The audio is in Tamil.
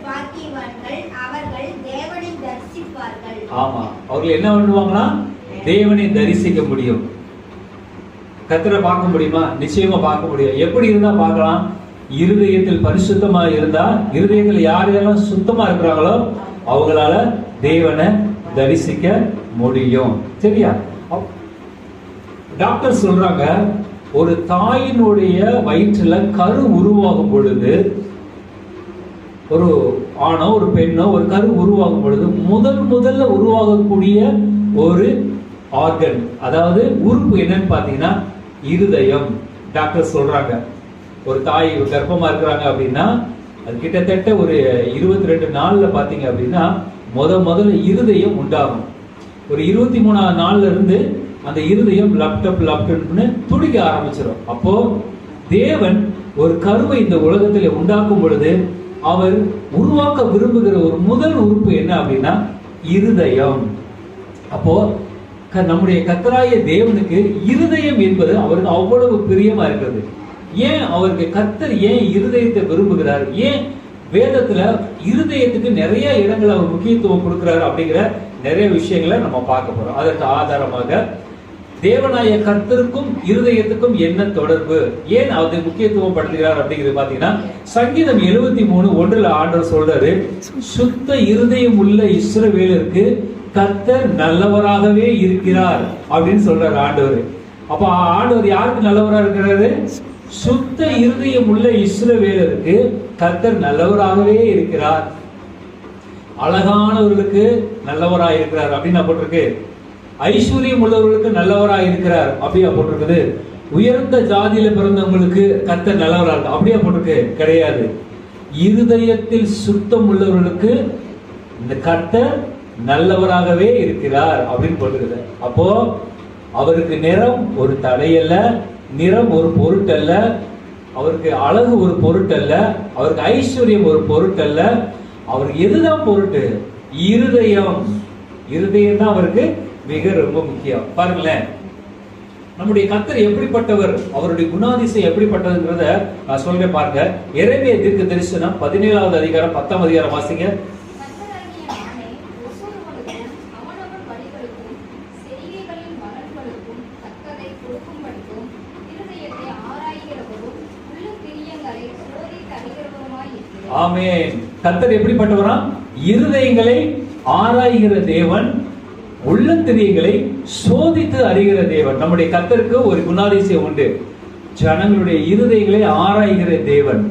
பாக்கியவான்கள், அவர்கள் தேவனை தரிசிப்பார்கள். ஆமா, அவர்கள் என்ன பண்ணுவாங்களா? தேவனை தரிசிக்க முடியும். கர்த்தரை பார்க்க முடியுமா? நிச்சயமா பார்க்க முடியும். எப்படி இருந்தா பார்க்கலாம்? இருதயத்தில் பரிசுத்தமா இருந்தா, இருதயத்தில் யாரெல்லாம் சுத்தமா இருக்கிறாங்களோ அவங்களால தேவனை தரிசிக்க முடியும். சரியா? டாக்டர் சொல்றாங்க, ஒரு தாயினுடைய வயிற்றுல கரு உருவாகும் பொழுது, ஒரு ஆணோ ஒரு பெண்ணோ ஒரு கரு உருவாகும் பொழுது முதல்ல உருவாகக்கூடிய ஒரு ஆர்கன், அதாவது உறுப்பு என்னன்னு பாத்தீங்கன்னா இருதயம். டாக்டர் சொல்றாங்க, ஒரு தாய் கர்ப்பமா இருக்கிறாங்க அப்படின்னா அது கிட்டத்தட்ட ஒரு 22 நாள்ல பாத்தீங்க அப்படின்னா முதல்ல இருதயம் உண்டாகும். ஒரு 23ஆவது நாள்ல இருந்து அந்த இருதயம் லப்டப்னு துடிக்க ஆரம்பிச்சிடும். அப்போ தேவன் ஒரு கருவை இந்த உலகத்தில் உண்டாக்கும் பொழுது அவர் உருவாக்க விரும்புகிற ஒரு முதல் உறுப்பு என்ன அப்படின்னா இருதயம். அப்போ நம்முடைய கர்த்தராகிய தேவனுக்கு இருதயம் என்பது அவருக்கு அவ்வளவு பிரியமா இருக்கிறது. ஏன் அவருக்கு கர்த்தர் ஏன் இருதயத்தை விரும்புகிறார்? ஏன் வேதத்துல இருதயத்துக்கு நிறைய இடங்கள் அவர் முக்கியத்துவம் கொடுக்கிறார் அப்படிங்கிற நிறைய விஷயங்களை நம்ம பார்க்க போறோம். அதற்கு ஆதாரமாக தேவனாய கர்த்தருக்கும் இருதயத்துக்கும் என்ன தொடர்பு, ஏன் அதை முக்கியத்துவம் படுத்துகிறார் அப்படிங்கிறது பாத்தீங்கன்னா, சங்கீதம் 73:1 ஆண்டவர் சொல்றாரு, சுத்த இருதயம் உள்ள இஸ்ரவேலருக்கு கர்த்தர் நல்லவராகவே இருக்கிறார் அப்படின்னு சொல்றாரு ஆண்டவர். அப்ப ஆண்டவர் யாருக்கு நல்லவரா இருக்கிறாரு? சுத்த இருதயம் உள்ள இஸ்ரவேலருக்கு கர்த்தர் நல்லவராகவே இருக்கிறார். அழகானவர்களுக்கு நல்லவராக இருக்கிறார் அப்படின்னு போட்டிருக்கு. ஐஸ்வர்யம் உள்ளவர்களுக்கு நல்லவராக இருக்கிறார் அப்படியா போட்டிருக்குது. உயர்ந்த ஜாதியில பிறந்தவங்களுக்கு கர்த்தர் நல்லவராக இருக்கு அப்படியா போட்டிருக்கு? கிடையாது. இருதயத்தில் சுத்தம் உள்ளவர்களுக்கு இந்த கர்த்தர் நல்லவராகவே இருக்கிறார் அப்படின்னு போட்டிருக்குது. அப்போ அவருக்கு நிறம் ஒரு தடையல்ல, நிறம் ஒரு பொருட்டல்ல, அவருக்கு அழகு ஒரு பொருட்டல்ல, அவருக்கு ஐஸ்வர்யம் ஒரு பொருட்டல்ல. அவருக்கு எதுதான் பொருட்டு? இருதயம். இருதயம் தான் அவருக்கு மிக ரொம்ப முக்கியம். பாருங்களேன், நம்முடைய கர்த்தர் எப்படிப்பட்டவர், அவருடைய குணாதிசயம் எப்படிப்பட்டதுங்கிறத நான் சொல்றேன் பாருங்க. எரேமியா தீர்க்க தரிசனம் 17வது அதிகாரம் 10ஆம் அதிகாரம் வாசிங்க. ஆமென். கர்த்தர் எப்படிப்பட்டவரா? இருதயங்களை ஆராய்கிற தேவன், உள்ளந்திரியங்களை சோதித்து அறிகிற தேவன். நம்முடைய கர்த்தருக்கு ஒரு குணாதிசயம் உண்டு, ஜனங்களுடைய இருதயங்களை ஆராய்கிற தேவன்.